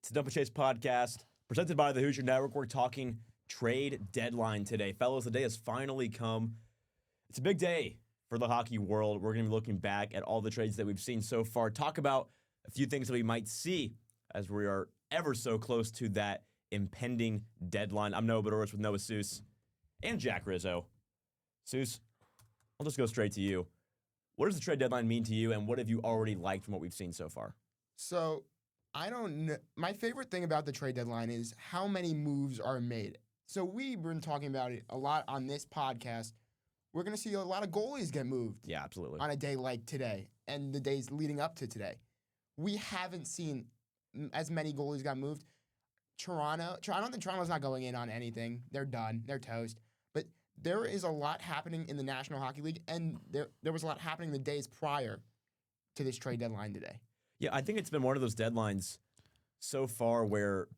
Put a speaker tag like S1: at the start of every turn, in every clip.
S1: It's the Dump and Chase podcast presented by the Hoosier Network. We're talking trade deadline today. Fellas, the day has finally come. It's a big day for the hockey world. We're going to be looking back at all the trades that we've seen so far, talk about a few things that we might see as we are ever so close to that impending deadline. I'm Noah Bedoris with Noah Seuss and Jack Rizzo. Seuss, I'll just go straight to you. What does the trade deadline mean to you, and what have you already liked from what we've seen so far?
S2: So, I don't know. My favorite thing about the trade deadline is how many moves are made. So, we've been talking about it a lot on this podcast. We're going to see a lot of goalies get moved.
S1: Yeah, absolutely.
S2: On a day like today and the days leading up to today. We haven't seen as many goalies got moved. I don't think Toronto's not going in on anything. They're done. They're toast. But there is a lot happening in the National Hockey League, and there was a lot happening the days prior to this trade deadline today.
S1: Yeah, I think it's been one of those deadlines so far where,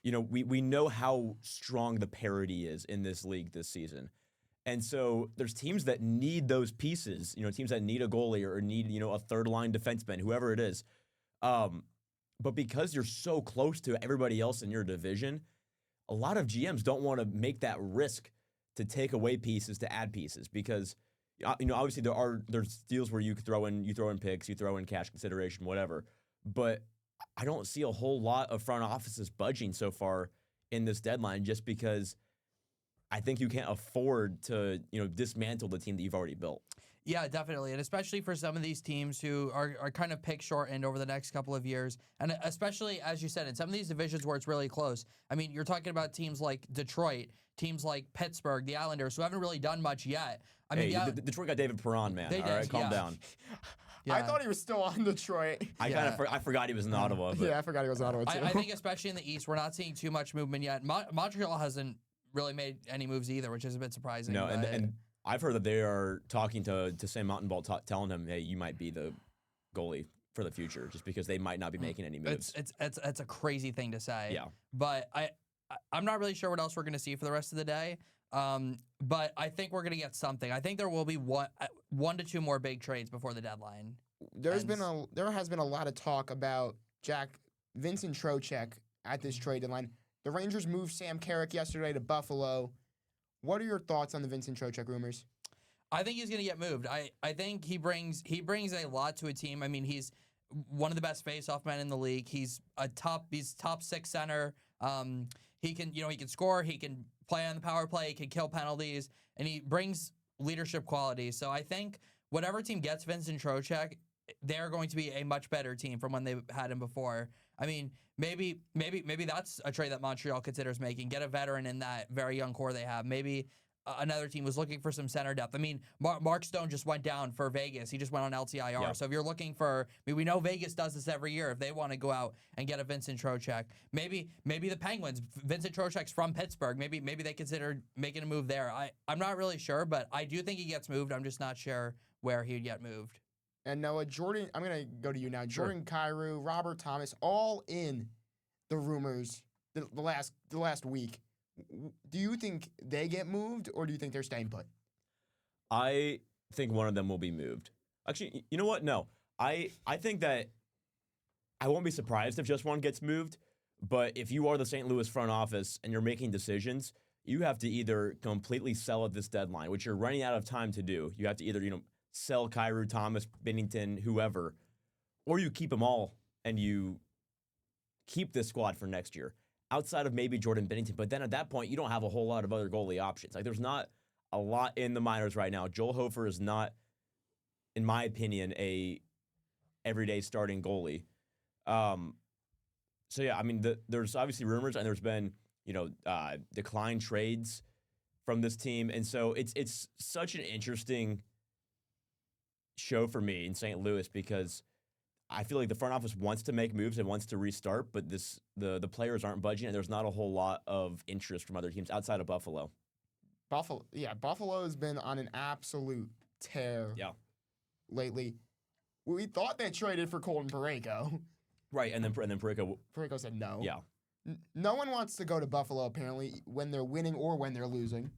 S1: you know, we know how strong the parity is in this league this season. And so there's teams that need those pieces, you know, teams that need a goalie or need, you know, a third-line defenseman, whoever it is. But because you're so close to everybody else in your division, a lot of GMs don't want to make that risk to take away pieces, to add pieces, because, you know, obviously there's deals where you throw in picks, you throw in cash consideration, whatever. But I don't see a whole lot of front offices budging so far in this deadline, just because I think you can't afford to, you know, dismantle the team that you've already built.
S3: Yeah, definitely. And especially for some of these teams who are kind of pick shortened over the next couple of years. And especially, as you said, in some of these divisions where it's really close. I mean, you're talking about teams like Detroit, teams like Pittsburgh, the Islanders, who haven't really done much yet. I mean,
S1: Detroit got David Perron, man.
S3: They
S1: all
S3: did,
S1: right, calm down.
S2: Yeah. I thought he was still on Detroit.
S1: I forgot he was in Ottawa. But.
S2: Yeah, I forgot he was in Ottawa, too.
S3: I think especially in the East, we're not seeing too much movement yet. Montreal hasn't really made any moves either, which is a bit surprising.
S1: No, and I've heard that they are talking to Sam Mountainball, telling him, hey, you might be the goalie for the future, just because they might not be making any moves.
S3: It's a crazy thing to say.
S1: Yeah.
S3: But I'm not really sure what else we're going to see for the rest of the day. But I think we're going to get something. I think there will be one to two more big trades before the deadline.
S2: There has been a lot of talk about Vincent Trocheck at this trade deadline. The Rangers moved Sam Carrick yesterday to Buffalo. What are your thoughts on the Vincent Trocheck rumors?
S3: I think he's going to get moved. I think he brings a lot to a team. I mean, he's one of the best face-off men in the league. He's top six center. He can score. He can play on the power play. He can kill penalties, and he brings leadership qualities. So I think whatever team gets Vincent Trocheck, they're going to be a much better team from when they had him before. I mean, maybe that's a trade that Montreal considers making. Get a veteran in that very young core they have. Maybe another team was looking for some center depth. I mean, Mark Stone just went down for Vegas. He just went on LTIR.
S1: Yeah.
S3: So if you're looking for, we know Vegas does this every year. If they want to go out and get a Vincent Trocheck, maybe the Penguins. Vincent Trocheck's from Pittsburgh. Maybe they consider making a move there. I'm not really sure, but I do think he gets moved. I'm just not sure where he'd get moved.
S2: And Noah, Jordan, I'm going to go to you now. Jordan Kyrou, Robert Thomas, all in the rumors the last week. Do you think they get moved, or do you think they're staying put?
S1: I think one of them will be moved. Actually, you know what? No. I think that I won't be surprised if just one gets moved, but if you are the St. Louis front office and you're making decisions, you have to either completely sell at this deadline, which you're running out of time to do. You have to either, sell Kyrou, Thomas, Binnington, whoever, or you keep them all and you keep this squad for next year outside of maybe Jordan Binnington. But then at that point, you don't have a whole lot of other goalie options. Like, there's not a lot in the minors right now. Joel Hofer is not, in my opinion, a everyday starting goalie. So yeah, I mean, there's obviously rumors, and there's been, decline trades from this team. And so it's such an interesting show for me in St. Louis, because I feel like the front office wants to make moves and wants to restart, but the players aren't budging, and there's not a whole lot of interest from other teams outside of Buffalo.
S2: Buffalo has been on an absolute tear lately. We thought they traded for Colton Parayko.
S1: Right, and then Parayko
S2: said no.
S1: Yeah.
S2: No one wants to go to Buffalo, apparently, when they're winning or when they're losing.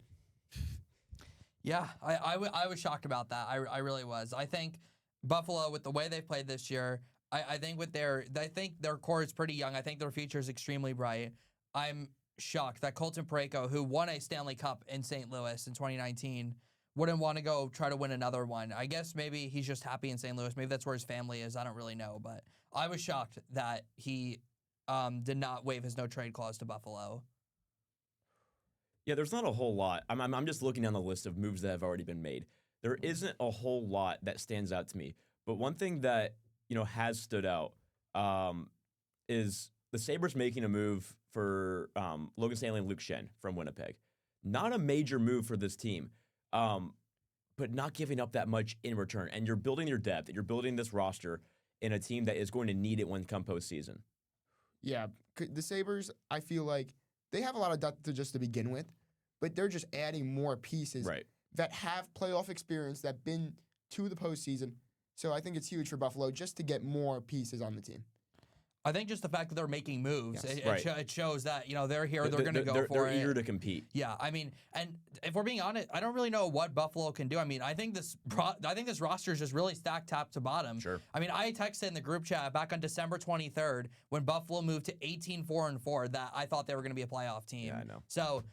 S3: Yeah, I was shocked about that. I really was. I think Buffalo, with the way they've played this year, I think I think their core is pretty young. I think their future is extremely bright. I'm shocked that Colton Parayko, who won a Stanley Cup in St. Louis in 2019, wouldn't want to go try to win another one. I guess maybe he's just happy in St. Louis. Maybe that's where his family is. I don't really know, but I was shocked that he did not waive his no trade clause to Buffalo.
S1: Yeah, there's not a whole lot. I'm just looking down the list of moves that have already been made. There isn't a whole lot that stands out to me. But one thing that has stood out is the Sabres making a move for Logan Stanley and Luke Schenn from Winnipeg. Not a major move for this team, but not giving up that much in return. And you're building your depth. You're building this roster in a team that is going to need it when come postseason.
S2: Yeah, the Sabres, I feel like they have a lot of depth just to begin with, but they're just adding more pieces that have playoff experience, that been to the postseason. So I think it's huge for Buffalo just to get more pieces on the team.
S3: I think just the fact that they're making moves,
S2: Yes.
S3: it shows that they're here, they're going to go for it.
S1: They're eager to compete.
S3: Yeah, I mean, and if we're being honest, I don't really know what Buffalo can do. I mean, I think this roster is just really stacked top to bottom.
S1: Sure.
S3: I mean, I texted in the group chat back on December 23rd when Buffalo moved to 18-4-4 that I thought they were going to be a playoff team.
S1: Yeah, I know.
S3: So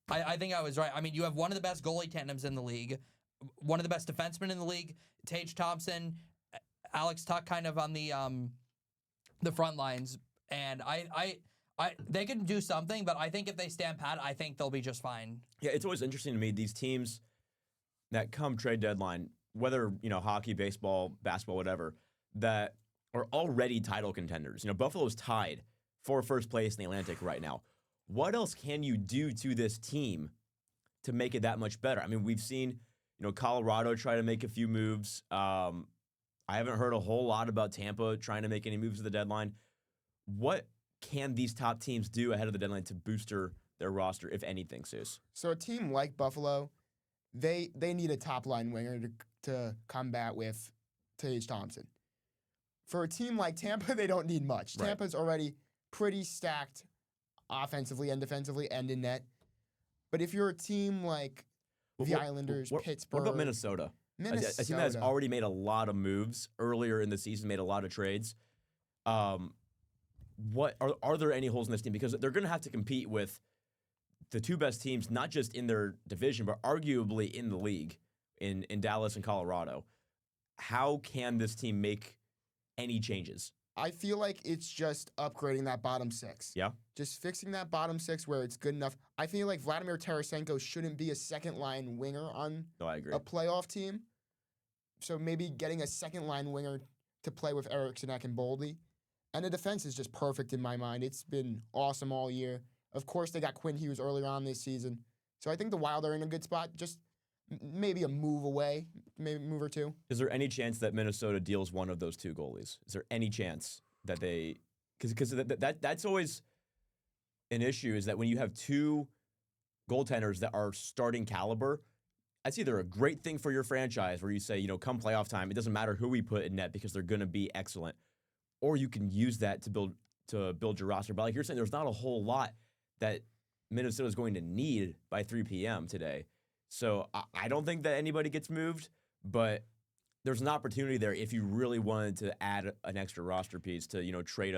S3: I think I was right. I mean, you have one of the best goalie tandems in the league, one of the best defensemen in the league, Tage Thompson, Alex Tuck kind of on the front lines, and I they can do something, but I think if they stand pat, I think they'll be just fine.
S1: Yeah, it's always interesting to me, these teams that come trade deadline, whether hockey, baseball, basketball, whatever, that are already title contenders. Buffalo's tied for first place in the Atlantic right now. What else can you do to this team to make it that much better? I mean, we've seen Colorado try to make a few moves. I haven't heard a whole lot about Tampa trying to make any moves at the deadline. What can these top teams do ahead of the deadline to booster their roster, if anything, Seuss?
S2: So a team like Buffalo, they need a top-line winger to combat with Tage Thompson. For a team like Tampa, they don't need much.
S1: Right.
S2: Tampa's already pretty stacked offensively and defensively and in net. But if you're a team like the Islanders, Pittsburgh...
S1: What about Minnesota? A team that has already made a lot of moves earlier in the season, made a lot of trades. What are there any holes in this team? Because they're going to have to compete with the two best teams, not just in their division, but arguably in the league, in Dallas and Colorado. How can this team make any changes?
S2: I feel like it's just upgrading that bottom six.
S1: Yeah?
S2: Just fixing that bottom six where it's good enough. I feel like Vladimir Tarasenko shouldn't be a second-line winger on
S1: I agree.
S2: a playoff team. So maybe getting a second-line winger to play with Eriksson and Boldy. And the defense is just perfect in my mind. It's been awesome all year. Of course, they got Quinn Hughes earlier on this season. So I think the Wild are in a good spot. Just maybe a move away, maybe a move or two.
S1: Is there any chance that Minnesota deals one of those two goalies? Is there any chance that they... Because that's always an issue, is that when you have two goaltenders that are starting caliber, that's either a great thing for your franchise where you say, come playoff time, it doesn't matter who we put in net because they're going to be excellent. Or you can use that to build your roster. But like you're saying, there's not a whole lot that Minnesota is going to need by 3 p.m. today. So I don't think that anybody gets moved, but there's an opportunity there if you really wanted to add an extra roster piece to trade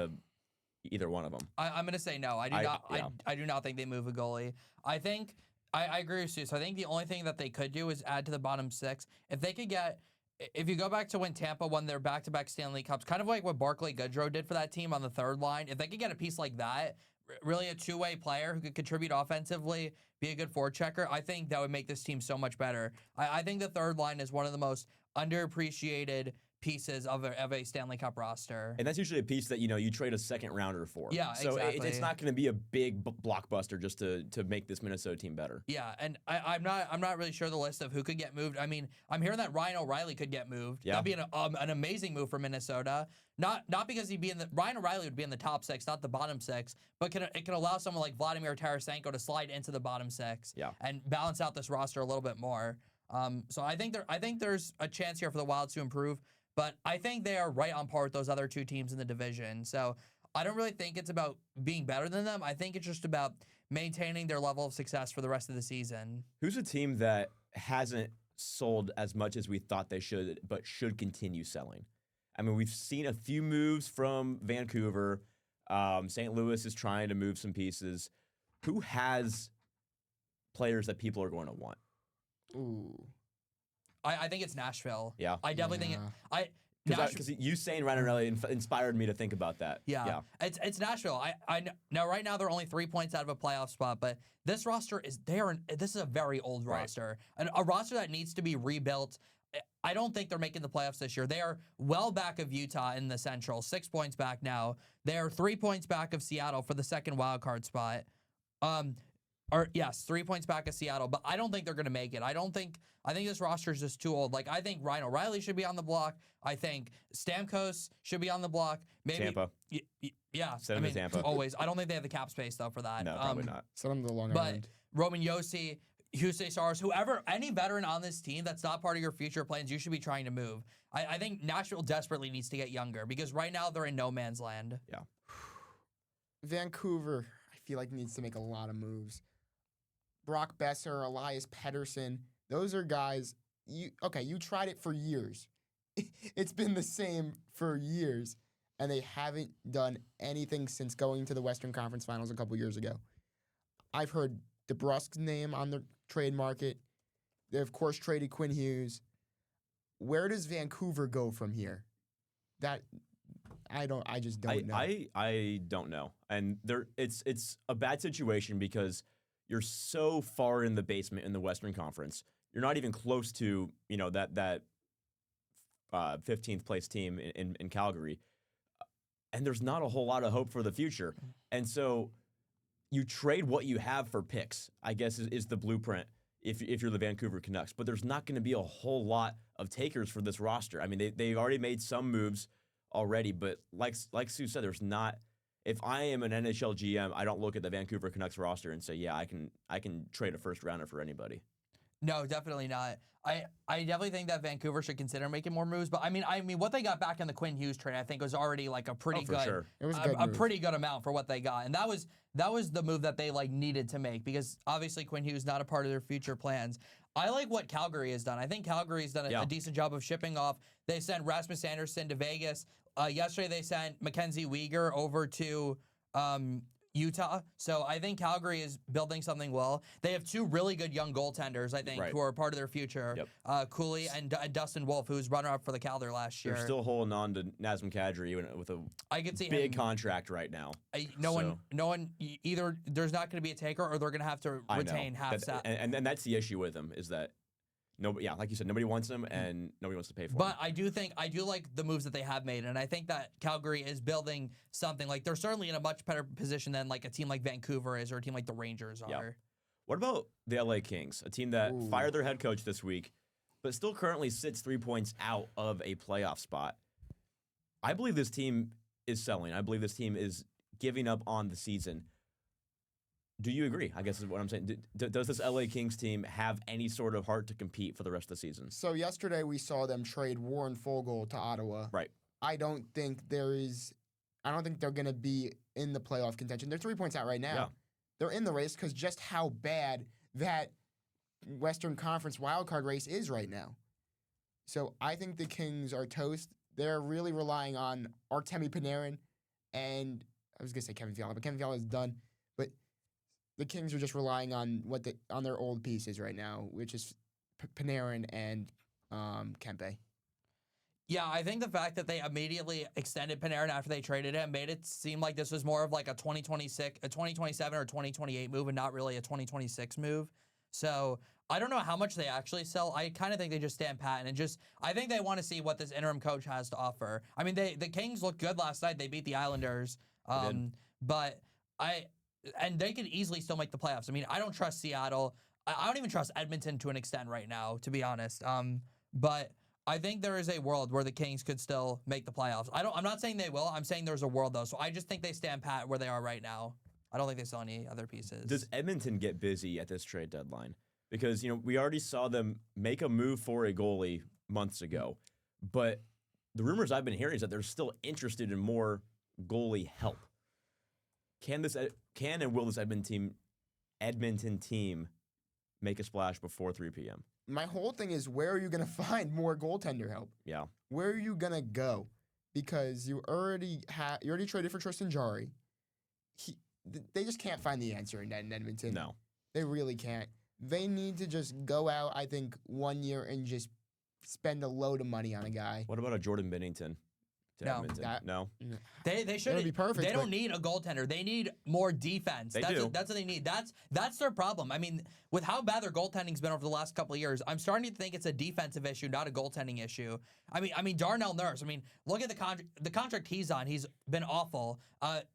S1: either one of them.
S3: I'm going to say no. I do not think they move a goalie. I think I agree with you. So I think the only thing that they could do is add to the bottom six. If you go back to when Tampa won their back-to-back Stanley Cups, kind of like what Barclay Goodrow did for that team on the third line, if they could get a piece like that, really a two-way player who could contribute offensively, be a good forechecker, I think that would make this team so much better. I think the third line is one of the most underappreciated pieces of a Stanley Cup roster.
S1: And that's usually a piece that you trade a second rounder for.
S3: Yeah,
S1: so
S3: exactly.
S1: It's not going to be a big blockbuster just to make this Minnesota team better.
S3: Yeah, and I'm not really sure the list of who could get moved. I mean, I'm hearing that Ryan O'Reilly could get moved.
S1: Yeah.
S3: That'd be an amazing move for Minnesota. Not because Ryan O'Reilly would be in the top six, not the bottom six, but it can allow someone like Vladimir Tarasenko to slide into the bottom six.
S1: Yeah.
S3: And balance out this roster a little bit more. So I think there's a chance here for the Wild to improve. But I think they are right on par with those other two teams in the division. So I don't really think it's about being better than them. I think it's just about maintaining their level of success for the rest of the season.
S1: Who's a team that hasn't sold as much as we thought they should, but should continue selling? I mean, we've seen a few moves from Vancouver. St. Louis is trying to move some pieces. Who has players that people are going to want?
S2: Ooh.
S3: I think it's Nashville.
S1: Yeah.
S3: I definitely think it.
S1: Because you saying Ranieri inspired me to think about that.
S3: Yeah. It's Nashville. Now right now they're only 3 points out of a playoff spot, but this roster is this is a very old roster. And a roster that needs to be rebuilt. I don't think they're making the playoffs this year. They are well back of Utah in the Central, 6 points back now. They are 3 points back of Seattle for the second wild card spot. 3 points back of Seattle, but I don't think they're going to make it. I think this roster is just too old. Like, I think Ryan O'Reilly should be on the block. I think Stamkos should be on the block. Maybe
S1: Tampa.
S3: Yeah.
S1: Send him to Tampa.
S3: Always. I don't think they have the cap space, though, for that.
S1: No, probably not.
S2: Send them to the Long
S3: But
S2: Island.
S3: Roman Yossi, Houston Stars, whoever, any veteran on this team that's not part of your future plans, you should be trying to move. I think Nashville desperately needs to get younger because right now they're in no man's land.
S1: Yeah.
S2: Vancouver, I feel like needs to make a lot of moves. Brock Besser, Elias Pettersson, those are guys. You tried it for years. It's been the same for years, and they haven't done anything since going to the Western Conference Finals a couple years ago. I've heard DeBrusk's name on the trade market. They, of course, traded Quinn Hughes. Where does Vancouver go from here? I just don't know.
S1: I don't know. And it's a bad situation because you're so far in the basement in the Western Conference. You're not even close to, that 15th place team in Calgary. And there's not a whole lot of hope for the future. And so you trade what you have for picks, I guess is the blueprint if you're the Vancouver Canucks. But there's not going to be a whole lot of takers for this roster. I mean, they've already made some moves already, but like Sue said, there's not. If I am an NHL GM, I don't look at the Vancouver Canucks roster and say, yeah, I can trade a first rounder for anybody.
S3: No, definitely not. I definitely think that Vancouver should consider making more moves. But I mean, what they got back in the Quinn Hughes trade, I think was already like a pretty good,
S1: sure.
S2: It was a
S3: pretty good amount for what they got, and that was the move that they needed to make because obviously Quinn Hughes not a part of their future plans. I like what Calgary has done. I think Calgary's done a decent job of shipping off. They sent Rasmus Andersson to Vegas. Yesterday they sent Mackenzie Weegar over to Utah. So I think Calgary is building something well. They have 2 really good young goaltenders, I think, who are part of their future.
S1: Yep.
S3: Cooley and Dustin Wolf, who's runner-up for the Calder last year.
S1: They're still holding on to Nazem Kadri with a big contract right now.
S3: No one, either there's not going to be a taker or they're going to have to retain half that.
S1: And that's the issue with them is that like you said, nobody wants them and nobody wants to pay for them.
S3: But I do like the moves that they have made, and I think that Calgary is building something. Like they're certainly in a much better position than like a team like Vancouver is or a team like the Rangers are.
S1: Yeah. What about the LA Kings, a team that fired their head coach this week, but still currently sits 3 points out of a playoff spot? I believe this team is selling. I believe this team is giving up on the season. Do you agree? I guess is what I'm saying. Does this LA Kings team have any sort of heart to compete for the rest of the season?
S2: So yesterday we saw them trade Warren Foegele to Ottawa.
S1: Right.
S2: I don't think they're going to be in the playoff contention. They're 3 points out right now.
S1: Yeah.
S2: They're in the race because just how bad that Western Conference wildcard race is right now. So I think the Kings are toast. They're really relying on Artemi Panarin and I was going to say Kevin Fiala, but Kevin Fiala is done. But the Kings are just relying on on their old pieces right now, which is Panarin and Kempe.
S3: Yeah, I think the fact that they immediately extended Panarin after they traded him made it seem like this was more of like a 2027 or 2028 move and not really a 2026 move. So I don't know how much they actually sell. I kind of think they just stand pat and I think they want to see what this interim coach has to offer. I mean, the Kings looked good last night. They beat the Islanders, but they could easily still make the playoffs. I mean, I don't trust Seattle. I don't even trust Edmonton to an extent right now, to be honest. But I think there is a world where the Kings could still make the playoffs. I'm not saying they will. I'm saying there's a world though. So I just think they stand pat where they are right now. I don't think they sell any other pieces.
S1: Does Edmonton get busy at this trade deadline? Because we already saw them make a move for a goalie months ago, but the rumors I've been hearing is that they're still interested in more goalie help. Can and will this Edmonton team make a splash before 3 p.m.?
S2: My whole thing is, where are you going to find more goaltender help?
S1: Yeah.
S2: Where are you going to go? because you already traded for Tristan Jari. They just can't find the answer in Edmonton.
S1: No.
S2: They really can't. They need to just go out, I think, 1 year and just spend a load of money on a guy.
S1: What about a Jordan Bennington to
S3: No.
S1: Edmonton? No.
S3: They should
S2: be perfect.
S3: They
S2: but
S3: don't need a goaltender. They need more defense.
S1: They
S3: That's
S1: do.
S3: That's what they need. That's their problem. I mean, with how bad their goaltending's been over the last couple of years, I'm starting to think it's a defensive issue, not a goaltending issue. I mean Darnell Nurse. I mean, look at the contract he's on. He's been awful.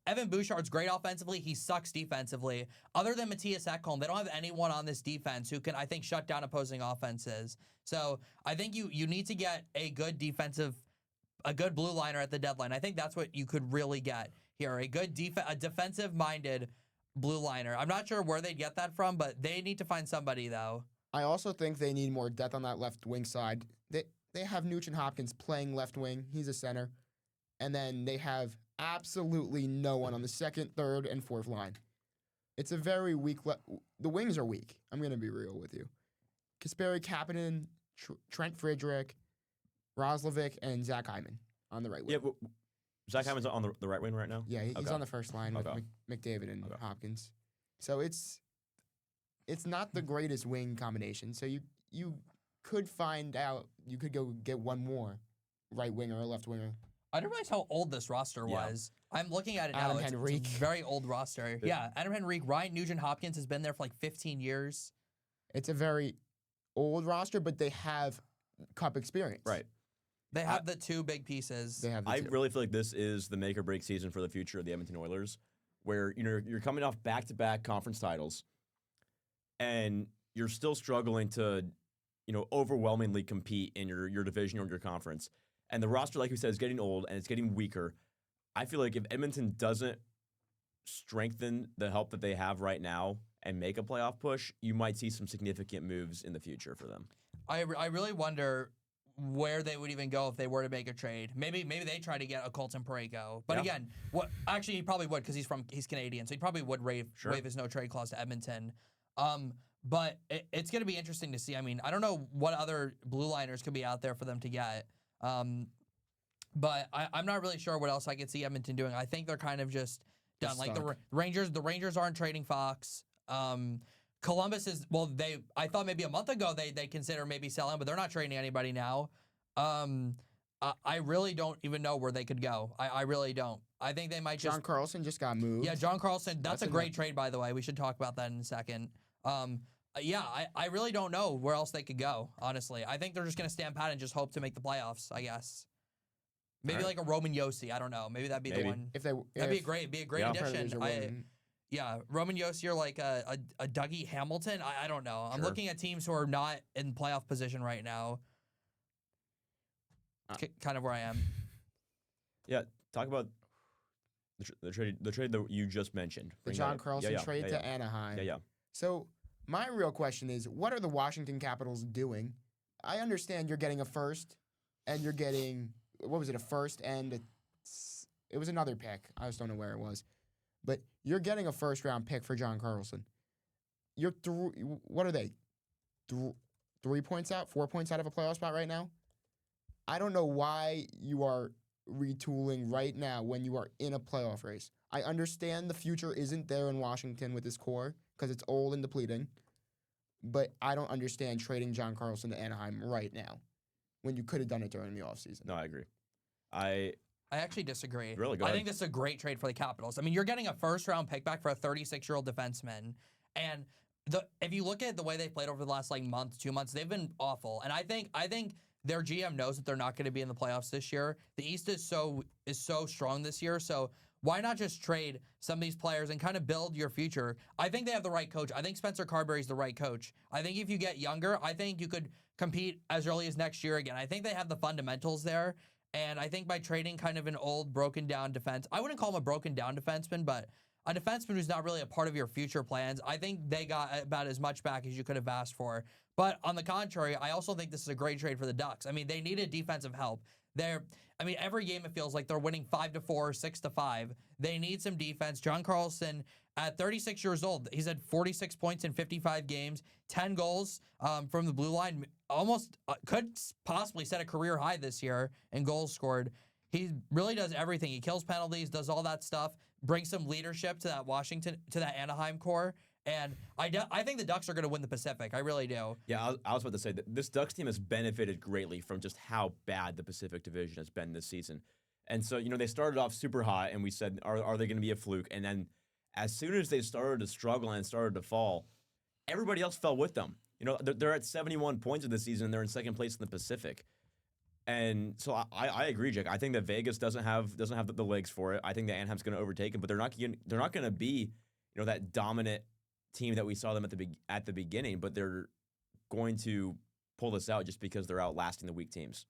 S3: Evan Bouchard's great offensively. He sucks defensively. Other than Matthias Ekholm, they don't have anyone on this defense who can, I think, shut down opposing offenses. So I think you need to get a good blue liner at the deadline. I think that's what you could really get here. A good defensive-minded blue liner. I'm not sure where they'd get that from, but they need to find somebody, though.
S2: I also think they need more depth on that left wing side. They have Nugent Hopkins playing left wing. He's a center. And then they have absolutely no one on the second, third, and fourth line. It's a very weak the wings are weak. I'm going to be real with you. Kasperi Kapanen, Trent Friedrich, Roslovic, and Zach Hyman on the right wing.
S1: Yeah, Zach Hyman's on the right wing right now?
S2: Yeah, he's
S1: Okay.
S2: on the first line with McDavid and Hopkins. So it's not the greatest wing combination. So you could find out, you could go get one more right winger or left winger.
S3: I didn't realize how old this roster was. I'm looking at it now.
S2: Adam
S3: It's a
S2: Henrique.
S3: very old roster. Yeah, Adam Henrique. Ryan Nugent-Hopkins has been there for like 15 years.
S2: It's a very old roster, but they have cup experience.
S1: Right.
S3: They have the two big pieces.
S2: They have the
S1: I
S2: two.
S1: really feel like this is the make or break season for the future of the Edmonton Oilers, where you're coming off back-to-back conference titles, and you're still struggling to, overwhelmingly compete in your division or your conference. And the roster, like you said, is getting old and it's getting weaker. I feel like if Edmonton doesn't strengthen the help that they have right now and make a playoff push, you might see some significant moves in the future for them.
S3: I really wonder where they would even go if they were to make a trade. Maybe they try to get a Colton Parayko. But again, actually he probably would because he's Canadian, so he probably would waive his no trade clause to Edmonton. But it's going to be interesting to see. I mean, I don't know what other blue liners could be out there for them to get. But I'm not really sure what else I could see Edmonton doing. I think they're kind of just done. Like the Rangers aren't trading Fox. Columbus is, I thought maybe a month ago they consider maybe selling, but they're not trading anybody now. I really don't even know where they could go. I really don't. I think they might just.
S2: John Carlson just got moved.
S3: Yeah, John Carlson. That's a great trade, by the way. We should talk about that in a second. I really don't know where else they could go, honestly. I think they're just going to stand pat and just hope to make the playoffs, I guess. Maybe like a Roman Yossi. I don't know. Maybe that'd be the one. That'd be a great addition. Roman Yossi or like a Dougie Hamilton. I don't know. I'm looking at teams who are not in playoff position right now. Kind of where I am.
S1: Yeah, talk about the trade that you just mentioned.
S2: The John Carlson trade to Anaheim.
S1: Yeah.
S2: So my real question is, what are the Washington Capitals doing? I understand you're getting a first, and you're getting, what was it, a first and it was another pick. I just don't know where it was. But you're getting a first-round pick for John Carlson. You're what are they? 3 points out, 4 points out of a playoff spot right now? I don't know why you are retooling right now when you are in a playoff race. I understand the future isn't there in Washington with this core because it's old and depleting, but I don't understand trading John Carlson to Anaheim right now when you could have done it during the offseason.
S1: No, I agree. I
S3: actually disagree.
S1: Really? Go
S3: I
S1: ahead.
S3: think this is a great trade for the Capitals. I mean, you're getting a first-round pick back for a 36-year-old defenseman, and if you look at the way they played over the last month, 2 months, they've been awful. And I think their GM knows that they're not going to be in the playoffs this year. The East is so strong this year, so why not just trade some of these players and kind of build your future? I think they have the right coach. I think Spencer Carberry's the right coach. I think if you get younger, I think you could compete as early as next year again. I think they have the fundamentals there, and I think by trading kind of an old, broken-down defense, I wouldn't call him a broken-down defenseman, but a defenseman who's not really a part of your future plans, I think they got about as much back as you could have asked for. But on the contrary, I also think this is a great trade for the Ducks. I mean, they needed defensive help. Every game it feels like they're winning 5-4, 6-5. They need some defense. John Carlson, at 36 years old, he's had 46 points in 55 games, 10 goals from the blue line. Almost could possibly set a career high this year in goals scored. He really does everything. He kills penalties, does all that stuff, brings some leadership to that Anaheim core. And I think the Ducks are going to win the Pacific. I really do.
S1: Yeah, I was about to say that this Ducks team has benefited greatly from just how bad the Pacific Division has been this season. And so, they started off super hot, and we said, are they going to be a fluke? And then as soon as they started to struggle and started to fall, everybody else fell with them. They're at 71 points of the season, and they're in second place in the Pacific. And so I agree, Jack. I think that Vegas doesn't have the legs for it. I think that Anaheim's going to overtake them, but they're not going to be, that dominant team that we saw them at the beginning. But they're going to pull this out just because they're outlasting the weak teams.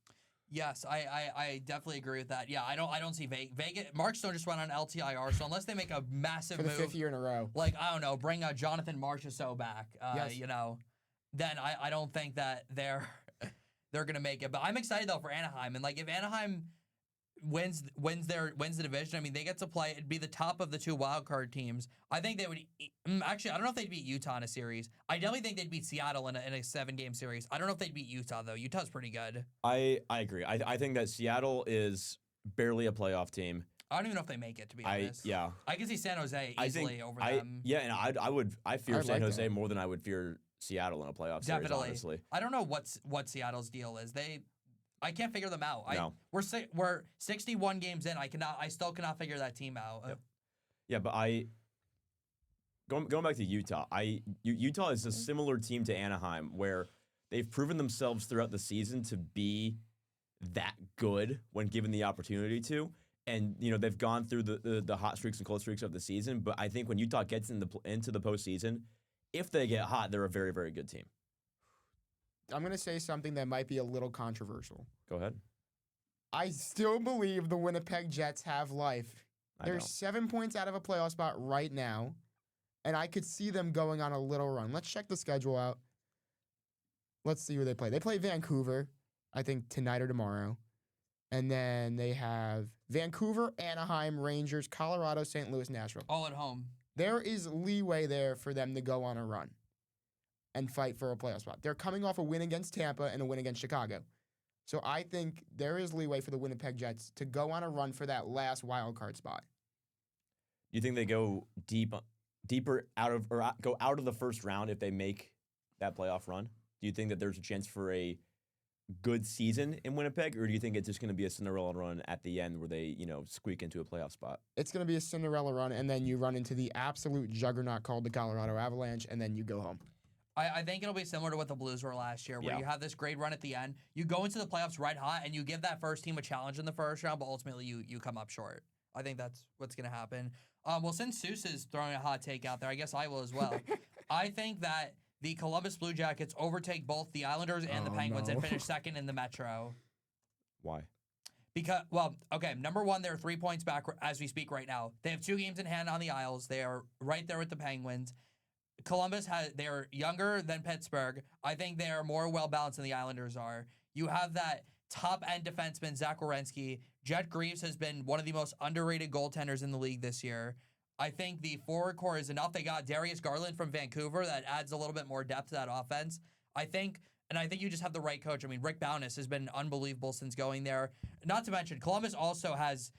S3: Yes, I definitely agree with that. Yeah, I don't see Vegas. Mark Stone just went on LTIR, so unless they make a massive
S2: for the
S3: move,
S2: 5th year in a row,
S3: like I don't know, bring Jonathan Marchessault back,
S2: yes.
S3: Then I don't think that they're gonna make it. But I'm excited though for Anaheim, and like if Anaheim wins the division, I mean they get to play. It'd be the top of the 2 wildcard teams. I think they would. Actually, I don't know if they'd beat Utah in a series. I definitely think they'd beat Seattle in a 7-game series. I don't know if they'd beat Utah though. Utah's pretty good.
S1: I agree. I think that Seattle is barely a playoff team.
S3: I don't even know if they make it, to be honest. I can see San Jose easily over them.
S1: Yeah, and I fear San Jose more than I would fear Seattle in a playoff series, honestly.
S3: I don't know what Seattle's deal is. I can't figure them out.
S1: No.
S3: We're 61 games in. I still cannot figure that team out.
S1: Yep. Yeah, but going back to Utah. Utah is a similar team to Anaheim where they've proven themselves throughout the season to be that good when given the opportunity to. And they've gone through the hot streaks and cold streaks of the season. But I think when Utah gets into the postseason, if they get hot, they're a very, very good team.
S2: I'm going to say something that might be a little controversial.
S1: Go ahead.
S2: I still believe the Winnipeg Jets have life. They're 7 points out of a playoff spot right now, and I could see them going on a little run. Let's check the schedule out. Let's see who they play. They play Vancouver, I think, tonight or tomorrow. And then they have Vancouver, Anaheim, Rangers, Colorado, St. Louis, Nashville.
S3: All at home.
S2: There is leeway there for them to go on a run and fight for a playoff spot. They're coming off a win against Tampa and a win against Chicago. So I think there is leeway for the Winnipeg Jets to go on a run for that last wild card spot.
S1: You think they go deeper go out of the first round if they make that playoff run? Do you think that there's a chance for a good season in Winnipeg, or do you think it's just going to be a Cinderella run at the end where they, squeak into a playoff spot?
S2: It's going to be a Cinderella run, and then you run into the absolute juggernaut called the Colorado Avalanche, and then you go home.
S3: I think it'll be similar to what the Blues were last year, where you have this great run at the end. You go into the playoffs red hot, and you give that first team a challenge in the first round, but ultimately you come up short. I think that's what's going to happen. Well, since Seuss is throwing a hot take out there, I guess I will as well. I think that the Columbus Blue Jackets overtake both the Islanders and the Penguins and finish second in the Metro.
S1: Why?
S3: Because, number one, they're 3 points back as we speak right now. They have 2 games in hand on the Isles. They are right there with the Penguins. Columbus they're younger than Pittsburgh. I think they are more well-balanced than the Islanders are. You have that top-end defenseman, Zach Werenski. Jet Greaves has been one of the most underrated goaltenders in the league this year. I think the forward core is enough. They got Darius Garland from Vancouver. That adds a little bit more depth to that offense. I think you just have the right coach. I mean, Rick Bowness has been unbelievable since going there. Not to mention, Columbus also has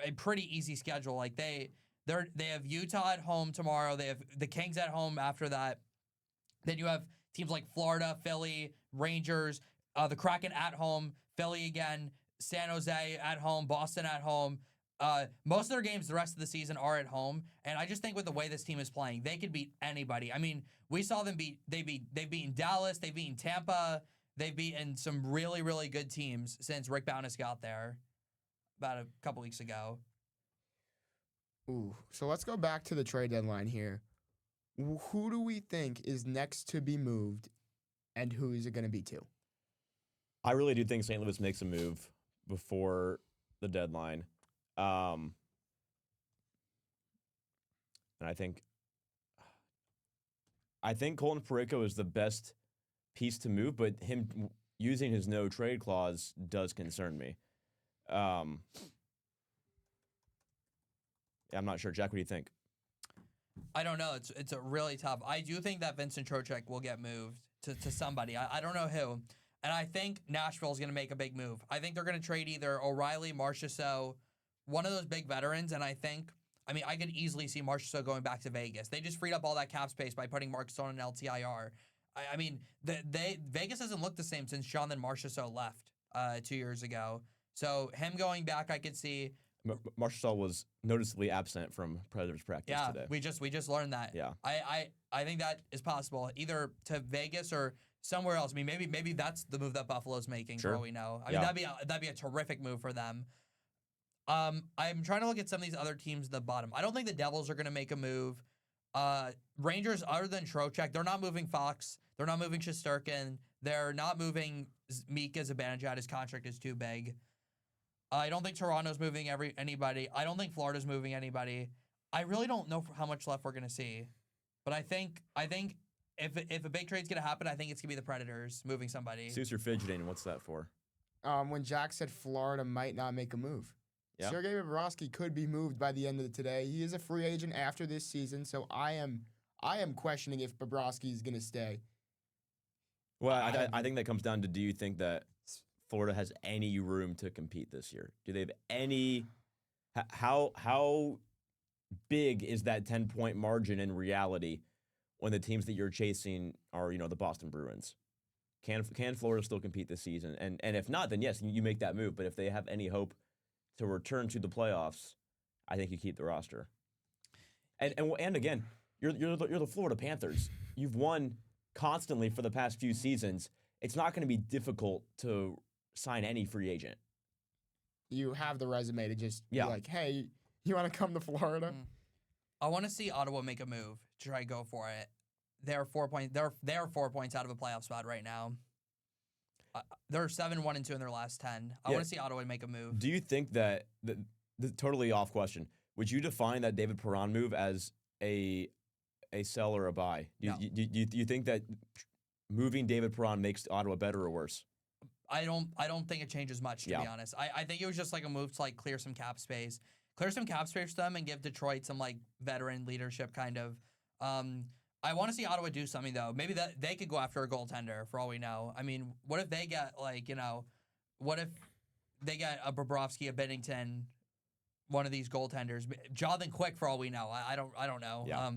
S3: a pretty easy schedule. Like they have Utah at home tomorrow. They have the Kings at home after that. Then you have teams like Florida, Philly, Rangers, the Kraken at home, Philly again, San Jose at home, Boston at home. Most of their games the rest of the season are at home, and I just think with the way this team is playing, they could beat anybody. I mean, we saw them they've beaten Dallas, they've beaten Tampa, they've beaten some really, really good teams since Rick Bowness got there about a couple weeks ago.
S2: Ooh, so let's go back to the trade deadline here. Who do we think is next to be moved, and who is it going to be to?
S1: I really do think St. Louis makes a move before the deadline. And I think Colton Parayko is the best piece to move, but him using his no trade clause does concern me. I'm not sure. Jack, what do you think?
S3: I don't know. It's a really tough. I do think that Vincent Trocheck will get moved to somebody. I don't know who. And I think Nashville is going to make a big move. I think they're going to trade either O'Reilly, Marchessault, one of those big veterans, and I could easily see Marchessault going back to Vegas. They just freed up all that cap space by putting Marchessault on LTIR. Vegas hasn't looked the same since Jonathan Marchessault left 2 years ago. So him going back, I could see.
S1: Marchessault was noticeably absent from Predators practice today.
S3: we just learned that.
S1: Yeah.
S3: I think that is possible, either to Vegas or somewhere else. I mean, maybe that's the move that Buffalo's making, for all we know. I mean, that'd be a terrific move for them. I'm trying to look at some of these other teams at the bottom. I don't think the Devils are going to make a move. Rangers, other than Trocheck, they're not moving Fox. They're not moving Shesterkin. They're not moving Mika Zibanejad. His contract is too big. I don't think Toronto's moving anybody. I don't think Florida's moving anybody. I really don't know how much left we're going to see. But I think if a big trade's going to happen, I think it's going to be the Predators moving somebody.
S1: Suits are fidgeting. What's that for?
S2: When Jack said Florida might not make a move.
S1: Yeah.
S2: Sergei Bobrovsky could be moved by the end of today. He is a free agent after this season, so I am questioning if Bobrovsky is going to stay.
S1: Well, I think that comes down to, do you think that Florida has any room to compete this year? Do they have any? How big is that 10-point margin in reality when the teams that you're chasing are, the Boston Bruins? Can Florida still compete this season? And if not, then yes, you make that move. But if they have any hope to return to the playoffs, I think you keep the roster. And again, you're the Florida Panthers. You've won constantly for the past few seasons. It's not going to be difficult to sign any free agent.
S2: You have the resume to just be like, hey, you want to come to Florida?
S3: I want to see Ottawa make a move to try to go for it. They're 4 points. They're 4 points out of a playoff spot right now. They're 7-1-2 in their last 10. I want to see Ottawa make a move.
S1: Do you think that the totally off question? Would you define that David Perron move as a sell or a buy? Do you think that moving David Perron makes Ottawa better or worse?
S3: I don't think it changes much, to be honest. I think it was just like a move to clear some cap space. Clear some cap space for them and give Detroit some veteran leadership kind of. I want to see Ottawa do something though. Maybe that they could go after a goaltender for all we know. I mean, what if they get what if they get a Bobrovsky, a Binnington, one of these goaltenders, Jonathan Quick for all we know. I don't know.
S1: Yeah.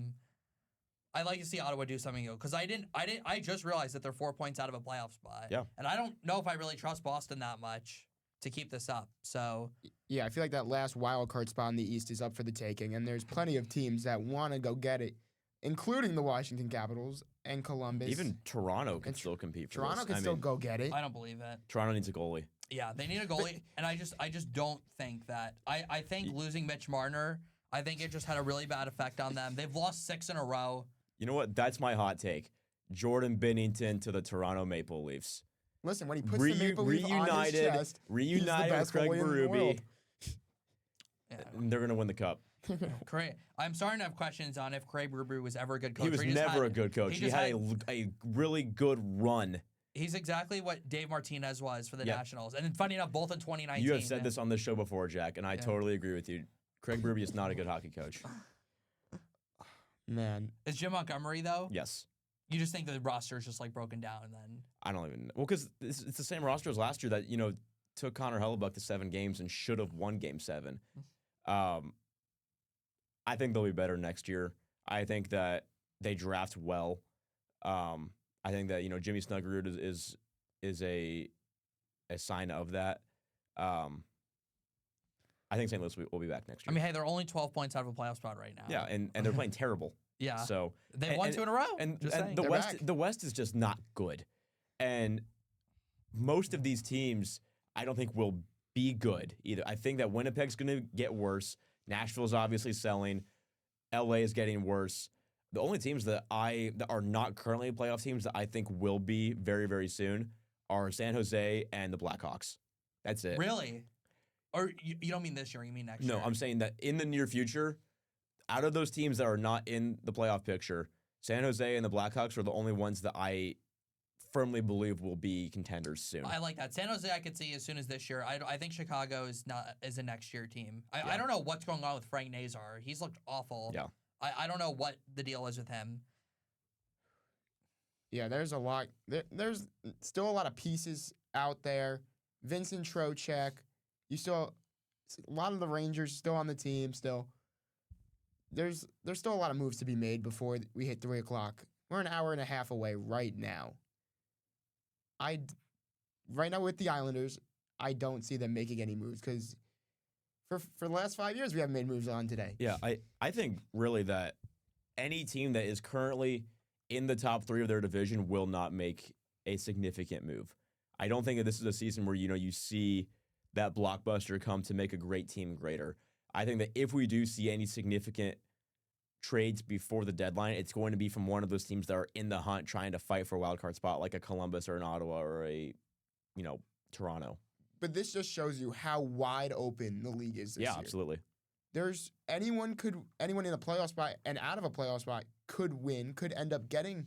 S3: I'd like to see Ottawa do something because I just realized that they're 4 points out of a playoff spot.
S1: Yeah.
S3: And I don't know if I really trust Boston that much to keep this up. So
S2: yeah, I feel like that last wild card spot in the East is up for the taking, and there's plenty of teams that want to go get it, including the Washington Capitals and Columbus.
S1: Even Toronto can still compete for
S2: Toronto
S1: this.
S2: can still go get it.
S3: I don't believe it.
S1: Toronto needs a goalie.
S3: Yeah, they need a goalie, and I just don't think that. I think losing Mitch Marner, I think it just had a really bad effect on them. They've lost 6 in a row.
S1: You know what? That's my hot take. Jordan Binnington to the Toronto Maple Leafs.
S2: Listen, when he puts the Maple Leaf on his chest, he's the best
S1: with Craig
S2: goalie in the world.
S1: Berube. They're going to win the cup.
S3: Great. I'm starting to have questions on if Craig Berube was ever a good coach.
S1: He was never a good coach. He had a really good run.
S3: He's exactly what Dave Martinez was for the Nationals. And funny enough, both in 2019.
S1: You have said this on this show before, Jack, and I totally agree with you. Craig Berube is not a good hockey coach.
S2: Man.
S3: Is Jim Montgomery, though?
S1: Yes.
S3: You just think the roster is just broken down and then?
S1: I don't even know. Well, because it's the same roster as last year that, took Connor Hellebuck to 7 games and should have won Game 7. I think they'll be better next year. I think that they draft well. I think that, Jimmy Snuggerud is a sign of that. I think St. Louis will be back next year.
S3: I mean, hey, they're only 12 points out of a playoff spot right now.
S1: Yeah, and they're playing terrible.
S3: Yeah.
S1: So
S3: they've won 2 in a row.
S1: And the West is just not good. And most of these teams, I don't think will be good either. I think that Winnipeg's going to get worse. Nashville's obviously selling. LA is getting worse. The only teams that are not currently playoff teams that I think will be very, very soon are San Jose and the Blackhawks. That's it.
S3: Really? Or you don't mean this year, you mean next year?
S1: No, I'm saying that in the near future, out of those teams that are not in the playoff picture, San Jose and the Blackhawks are the only ones that I firmly believe will be contenders soon.
S3: I like that. San Jose I could see as soon as this year. I think Chicago is a next year team. I don't know what's going on with Frank Nazar. He's looked awful.
S1: Yeah.
S3: I don't know what the deal is with him.
S2: Yeah, there's a lot. There's still a lot of pieces out there. Vincent Trocheck. A lot of the Rangers still on the team. Still, there's still a lot of moves to be made before we hit 3:00. We're an hour and a half away right now. Right now with the Islanders, I don't see them making any moves because for the last 5 years we haven't made moves on today.
S1: Yeah, I think really that any team that is currently in the top 3 of their division will not make a significant move. I don't think that this is a season where you see that blockbuster come to make a great team greater. I think that if we do see any significant trades before the deadline, it's going to be from one of those teams that are in the hunt trying to fight for a wild card spot, like a Columbus or an Ottawa or a Toronto.
S2: But this just shows you how wide open the league is this year.
S1: Yeah, absolutely.
S2: There's anyone in a playoff spot and out of a playoff spot could win, could end up getting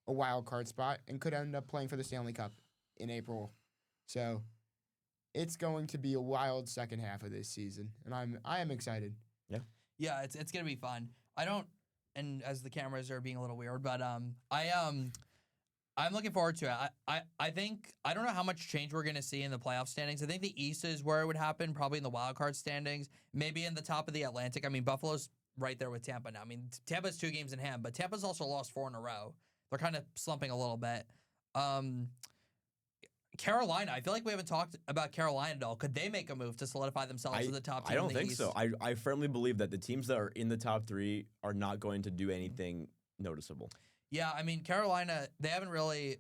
S2: a wild card spot, and could end up playing for the Stanley Cup in April. So it's going to be a wild second half of this season, and I am excited.
S3: Yeah, it's gonna be fun. And as the cameras are being a little weird, but I'm looking forward to it. I think I don't know how much change we're gonna see in the playoff standings. I think the East is where it would happen, probably in the wild card standings, maybe in the top of the Atlantic. I mean, Buffalo's right there with Tampa now. I mean, Tampa's 2 games in hand, but Tampa's also lost 4 in a row. They're kind of slumping a little bit. Carolina, I feel like we haven't talked about Carolina at all. Could they make a move to solidify themselves as the top team?
S1: I don't
S3: in the
S1: think
S3: East?
S1: so. I firmly believe that the teams that are in the top 3 are not going to do anything noticeable.
S3: Yeah, I mean, Carolina, they haven't really,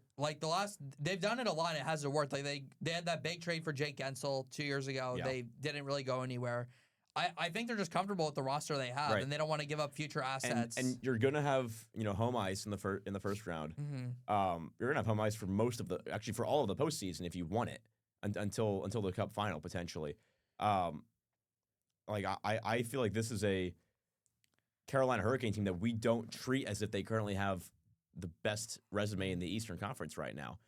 S3: they've done it a lot. It hasn't worked. Like, they had that big trade for Jake Gensel 2 years ago.
S1: Yeah.
S3: They didn't really go anywhere. I think they're just comfortable with the roster they have,
S1: Right.
S3: and they don't want to give up future assets.
S1: And you're gonna have home ice in the first round.
S3: Mm-hmm.
S1: You're gonna have home ice for for all of the postseason if you want it until the Cup final potentially. I feel like this is a Carolina Hurricane team that we don't treat as if they currently have the best resume in the Eastern Conference right now.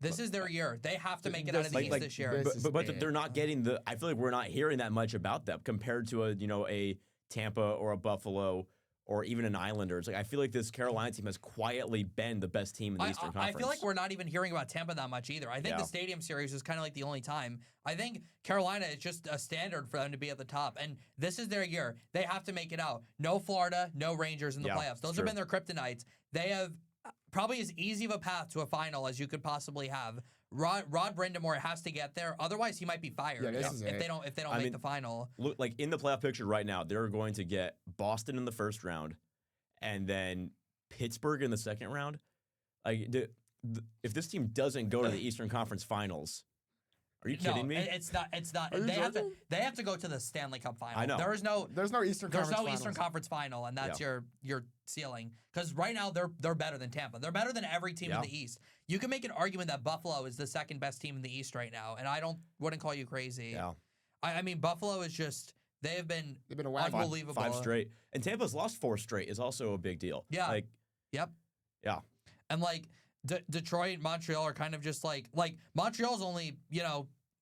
S3: This is their year. They have to make it out of the East this year.
S1: But they're not getting I feel like we're not hearing that much about them compared to a Tampa or a Buffalo or even an Islanders. Like, I feel like this Carolina team has quietly been the best team in the Eastern Conference.
S3: I feel like we're not even hearing about Tampa that much either. I think the Stadium Series is kind of like the only time. I think Carolina is just a standard for them to be at the top, and this is their year. They have to make it out. No Florida, no Rangers in the playoffs. Those have been their kryptonites. They have probably as easy of a path to a final as you could possibly have. Rod Brindamore has to get there. Otherwise, he might be fired if they don't make the final.
S1: Look, like in the playoff picture right now, they're going to get Boston in the first round, and then Pittsburgh in the second round. Like, if this team doesn't go to the Eastern Conference Finals, are you kidding me?
S3: It's not. They have to go to the Stanley Cup final.
S1: I know.
S2: There's no Eastern
S3: Conference final, and that's your ceiling. Because right now they're better than Tampa. They're better than every team in the East. You can make an argument that Buffalo is the second best team in the East right now, and I wouldn't call you crazy.
S1: Yeah.
S3: I mean, Buffalo is just they've been
S2: a wild
S3: unbelievable.
S1: 5 straight, and Tampa's lost 4 straight is also a big deal.
S3: Yeah. Yep.
S1: Yeah.
S3: And Detroit, Montreal are kind of just like Montreal's only,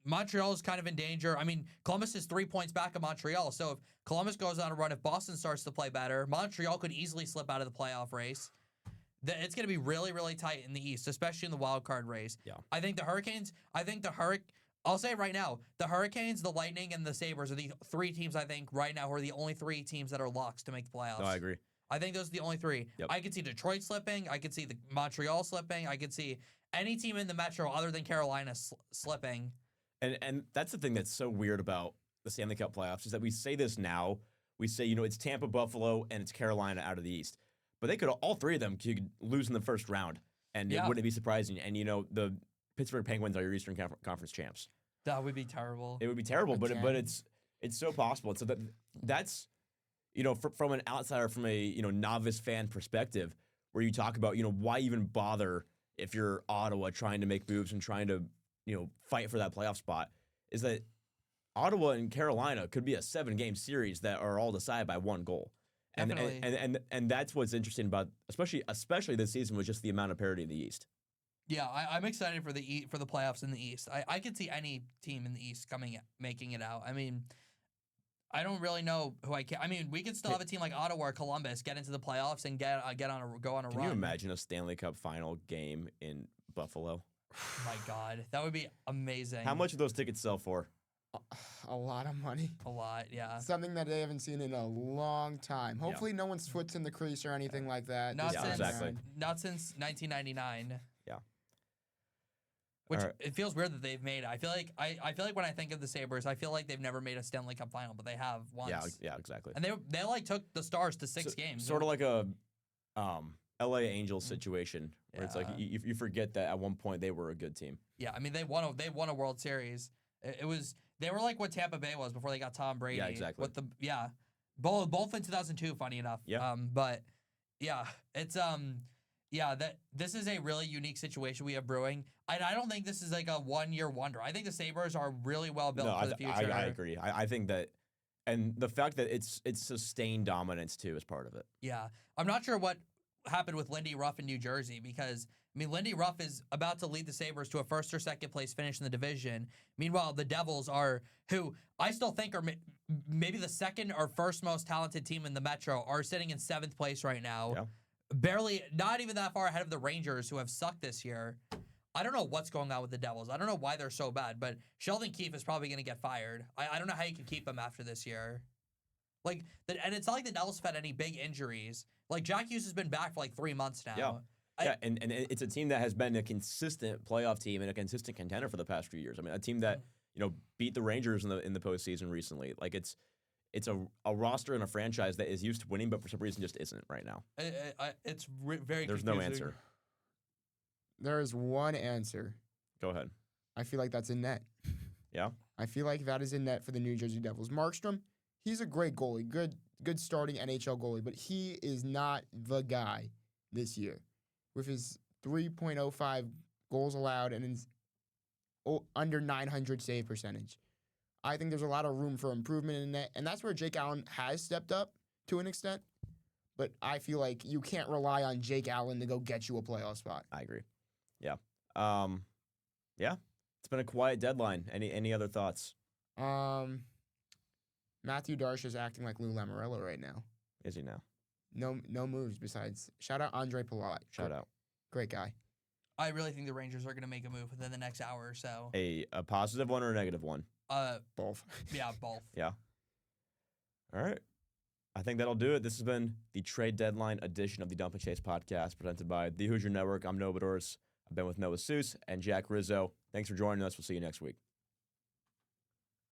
S3: Montreal's kind of in danger. I mean, Columbus is 3 points back of Montreal. So if Columbus goes on a run, if Boston starts to play better, Montreal could easily slip out of the playoff race. It's going to be really, really tight in the East, especially in the wild card race.
S1: Yeah.
S3: I think the Hurricanes, I'll say it right now, the Hurricanes, the Lightning, and the Sabres are the 3 teams I think right now who are the only 3 teams that are locks to make the playoffs.
S1: No, I agree.
S3: I think those are the only 3.
S1: Yep.
S3: I could see Detroit slipping. I could see the Montreal slipping. I could see any team in the Metro other than Carolina slipping.
S1: And that's the thing that's so weird about the Stanley Cup playoffs is that we say this now. We say, it's Tampa, Buffalo, and it's Carolina out of the East. But they all 3 of them could lose in the first round, and it wouldn't be surprising. And, the Pittsburgh Penguins are your Eastern Conference champs.
S3: That would be terrible.
S1: It would be terrible, but it's so possible. And so that's from an outsider, from a novice fan perspective, where you talk about why even bother if you're Ottawa trying to make moves and trying to fight for that playoff spot, is that Ottawa and Carolina could be a 7-game series that are all decided by 1 goal. And that's what's interesting about especially this season was just the amount of parity in the East.
S3: Yeah, I'm excited for the playoffs in the East. I could see any team in the East making it out. I mean, I don't really know who I can. I mean, we could still have a team like Ottawa or Columbus get into the playoffs and go on a
S1: Can
S3: run.
S1: you imagine a Stanley Cup final game in Buffalo?
S3: My God, that would be amazing.
S1: How much do those tickets sell for?
S2: A lot of money.
S3: A lot, yeah.
S2: Something that they haven't seen in a long time. Hopefully, no one's foot's in the crease or anything like that.
S3: Not
S1: Yeah,
S3: since
S1: exactly.
S3: not since 1999.
S1: Yeah.
S3: Which
S1: Alright.
S3: it feels weird that they've made. I feel like when I think of the Sabres, I feel like they've never made a Stanley Cup final, but they have once.
S1: Yeah, exactly.
S3: And they like took the Stars to 6 games.
S1: Sort of like a LA Angels situation where it's like
S3: Yeah.
S1: you forget that at one point they were a good team.
S3: Yeah, I mean they won a World Series. It was they were like what Tampa Bay was before they got Tom Brady.
S1: Yeah, exactly.
S3: With both in 2002. Funny enough.
S1: Yeah.
S3: But yeah, it's that this is a really unique situation we have brewing. I don't think this is like a 1-year wonder. I think the Sabres are really well built for the future.
S1: I agree. I think that, and the fact that it's sustained dominance too is part of it.
S3: Yeah, I'm not sure what happened with Lindy Ruff in New Jersey because I mean Lindy Ruff is about to lead the Sabres to a 1st or 2nd place finish in the division. Meanwhile, the Devils are who I still think are maybe the 2nd or 1st most talented team in the Metro are sitting in 7th place right now.
S1: Yeah.
S3: Barely, not even that far ahead of the Rangers who have sucked this year. I don't know what's going on with the Devils. I don't know why they're so bad, but Sheldon Keefe is probably going to get fired. I don't know how you can keep him after this year. And it's not like the Devils have had any big injuries. Like, Jack Hughes has been back for like 3 months now.
S1: Yeah. And it's a team that has been a consistent playoff team and a consistent contender for the past few years. I mean, a team that beat the Rangers in the postseason recently. Like it's a roster and a franchise that is used to winning, but for some reason just isn't right now.
S3: It's very
S1: There's
S3: confusing.
S1: no answer.
S2: There is one answer.
S1: Go ahead.
S2: I feel like that's in net.
S1: Yeah.
S2: I feel like that is in net for the New Jersey Devils. Markstrom, he's a great goalie, good starting NHL goalie, but he is not the guy this year. With his 3.05 goals allowed and his under 900 save percentage. I think there's a lot of room for improvement in net, and that's where Jake Allen has stepped up to an extent. But I feel like you can't rely on Jake Allen to go get you a playoff spot.
S1: I agree. Yeah. Yeah. It's been a quiet deadline. Any other thoughts?
S2: Matthew Darsh is acting like Lou Lamoriello right now.
S1: Is he now?
S2: No moves besides. Shout out Andre Palat.
S1: Shout out.
S2: Great guy.
S3: I really think the Rangers are going to make a move within the next hour or so.
S1: A positive one or a negative one?
S2: Both.
S3: Yeah, both.
S1: Yeah. All right. I think that'll do it. This has been the trade deadline edition of the Dump and Chase podcast presented by the Hoosier Network. I'm Noah Bedores. I've been with Noah Seuss and Jack Rizzo. Thanks for joining us. We'll see you next week.